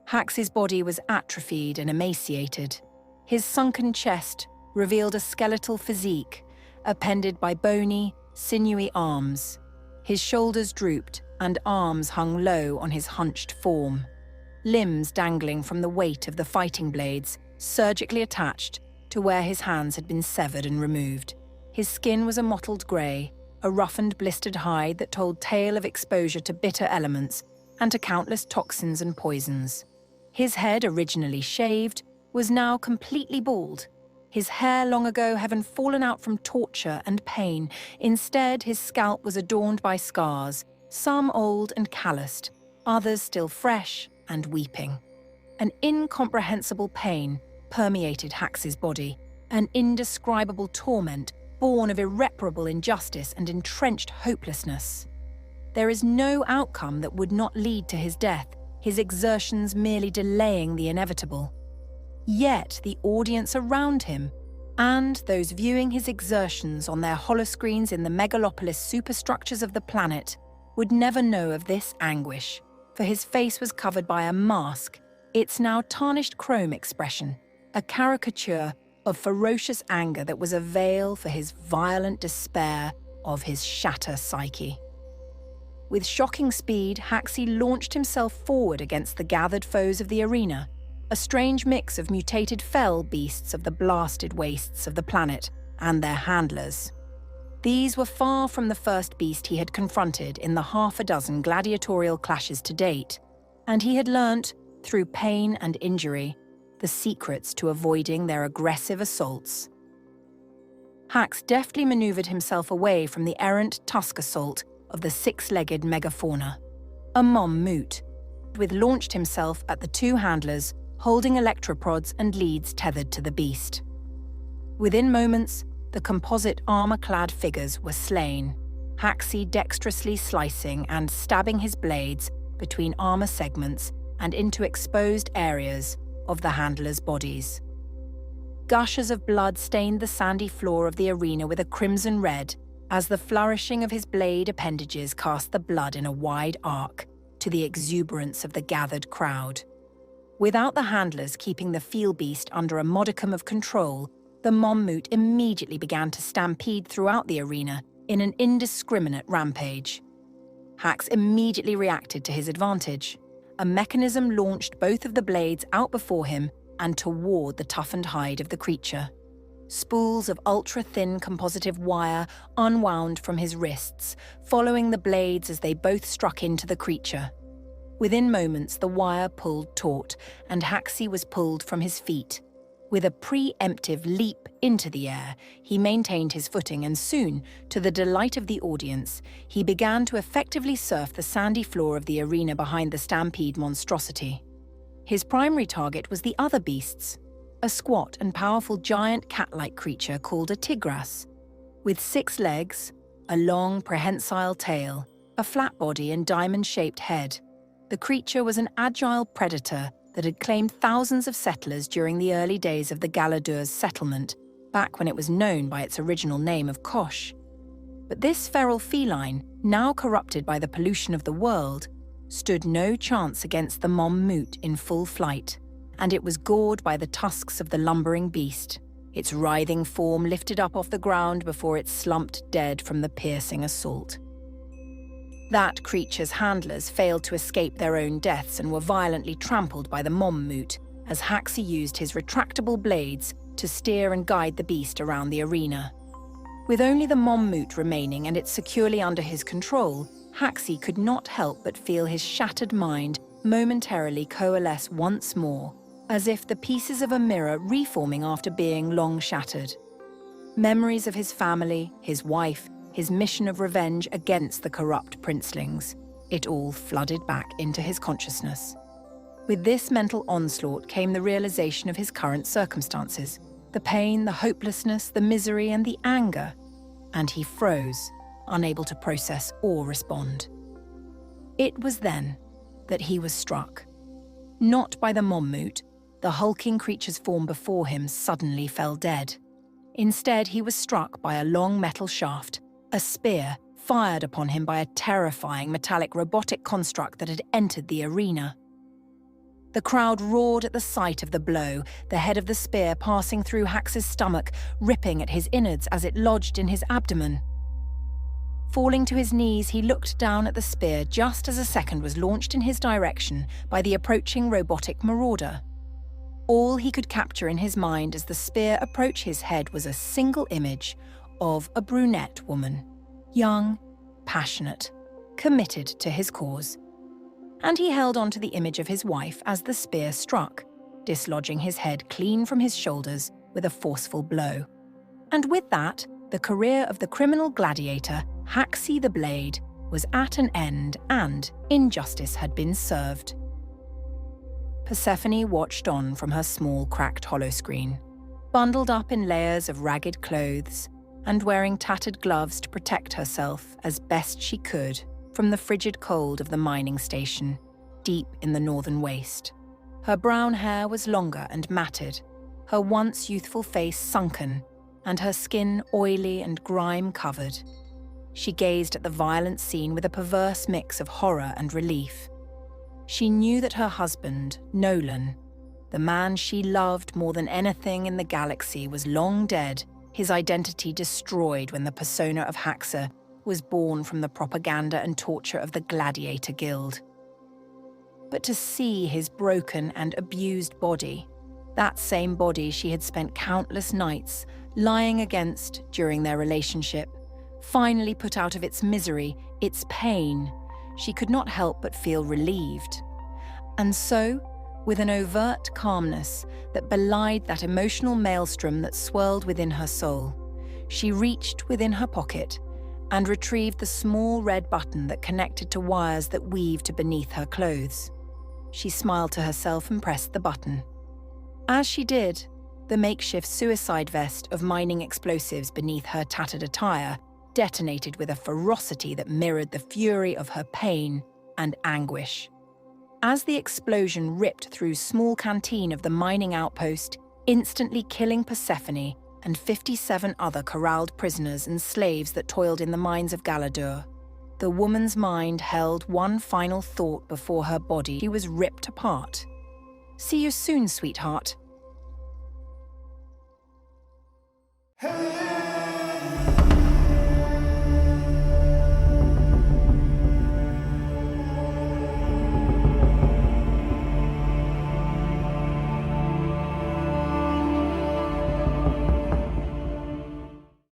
Haxe's body was atrophied and emaciated. His sunken chest revealed a skeletal physique, appended by bony, sinewy arms. His shoulders drooped and arms hung low on his hunched form. Limbs dangling from the weight of the fighting blades, surgically attached to where his hands had been severed and removed. His skin was a mottled grey, a roughened, blistered hide that told tale of exposure to bitter elements and to countless toxins and poisons. His head, originally shaved, was now completely bald. His hair long ago having fallen out from torture and pain. Instead, his scalp was adorned by scars, some old and calloused, others still fresh and weeping. An incomprehensible pain permeated Haxe's body, an indescribable torment born of irreparable injustice and entrenched hopelessness. There is no outcome that would not lead to his death, his exertions merely delaying the inevitable. Yet the audience around him, and those viewing his exertions on their holoscreens in the megalopolis superstructures of the planet, would never know of this anguish, for his face was covered by a mask, its now tarnished chrome expression, a caricature of ferocious anger that was a veil for his violent despair of his shatter psyche. With shocking speed, Haxe launched himself forward against the gathered foes of the arena, a strange mix of mutated fell beasts of the blasted wastes of the planet and their handlers. These were far from the first beast he had confronted in the half a dozen gladiatorial clashes to date, and he had learnt, through pain and injury, the secrets to avoiding their aggressive assaults. Haxe deftly maneuvered himself away from the errant tusk assault of the six-legged megafauna, a moot, with launched himself at the two handlers holding electroprods and leads tethered to the beast. Within moments, the composite armor-clad figures were slain, Haxe dexterously slicing and stabbing his blades between armor segments and into exposed areas of the handlers' bodies. Gushes of blood stained the sandy floor of the arena with a crimson red as the flourishing of his blade appendages cast the blood in a wide arc to the exuberance of the gathered crowd. Without the handlers keeping the field beast under a modicum of control, the moot immediately began to stampede throughout the arena in an indiscriminate rampage. Haxe immediately reacted to his advantage. A mechanism launched both of the blades out before him and toward the toughened hide of the creature. Spools of ultra-thin compositive wire unwound from his wrists, following the blades as they both struck into the creature. Within moments, the wire pulled taut, and Haxe was pulled from his feet. With a preemptive leap into the air, he maintained his footing and soon, to the delight of the audience, he began to effectively surf the sandy floor of the arena behind the stampede monstrosity. His primary target was the other beasts, a squat and powerful giant cat-like creature called a tigras. With 6 legs, a long prehensile tail, a flat body and diamond-shaped head, the creature was an agile predator that had claimed thousands of settlers during the early days of the Galadour's settlement, back when it was known by its original name of Kosh. But this feral feline, now corrupted by the pollution of the world, stood no chance against the moot in full flight, and it was gored by the tusks of the lumbering beast, its writhing form lifted up off the ground before it slumped dead from the piercing assault. That creature's handlers failed to escape their own deaths and were violently trampled by the moot as Haxe used his retractable blades to steer and guide the beast around the arena. With only the moot remaining and it securely under his control, Haxe could not help but feel his shattered mind momentarily coalesce once more, as if the pieces of a mirror reforming after being long shattered. Memories of his family, his wife, his mission of revenge against the corrupt princelings, it all flooded back into his consciousness. With this mental onslaught came the realization of his current circumstances, the pain, the hopelessness, the misery, and the anger, and he froze, unable to process or respond. It was then that he was struck. Not by the moot, the hulking creature's form before him suddenly fell dead. Instead, he was struck by a long metal shaft, a spear fired upon him by a terrifying metallic robotic construct that had entered the arena. The crowd roared at the sight of the blow, the head of the spear passing through Haxe's stomach, ripping at his innards as it lodged in his abdomen. Falling to his knees, he looked down at the spear just as a second was launched in his direction by the approaching robotic marauder. All he could capture in his mind as the spear approached his head was a single image of a brunette woman, young, passionate, committed to his cause. And he held on to the image of his wife as the spear struck, dislodging his head clean from his shoulders with a forceful blow. And with that, the career of the criminal gladiator, Haxe the Blade, was at an end and injustice had been served. Persephone watched on from her small cracked holoscreen, bundled up in layers of ragged clothes and wearing tattered gloves to protect herself as best she could from the frigid cold of the mining station, deep in the northern waste. Her brown hair was longer and matted, her once youthful face sunken, and her skin oily and grime-covered. She gazed at the violent scene with a perverse mix of horror and relief. She knew that her husband, Nolan, the man she loved more than anything in the galaxy, was long dead, his identity destroyed when the persona of Haxe was born from the propaganda and torture of the Gladiator Guild. But to see his broken and abused body, that same body she had spent countless nights lying against during their relationship, finally put out of its misery, its pain, she could not help but feel relieved. And so, with an overt calmness that belied that emotional maelstrom that swirled within her soul, she reached within her pocket and retrieved the small red button that connected to wires that weaved beneath her clothes. She smiled to herself and pressed the button. As she did, the makeshift suicide vest of mining explosives beneath her tattered attire detonated with a ferocity that mirrored the fury of her pain and anguish. As the explosion ripped through small canteen of the mining outpost, instantly killing Persephone and 57 other corralled prisoners and slaves that toiled in the mines of Galadur, the woman's mind held one final thought before her body was ripped apart. "See you soon, sweetheart." Hey!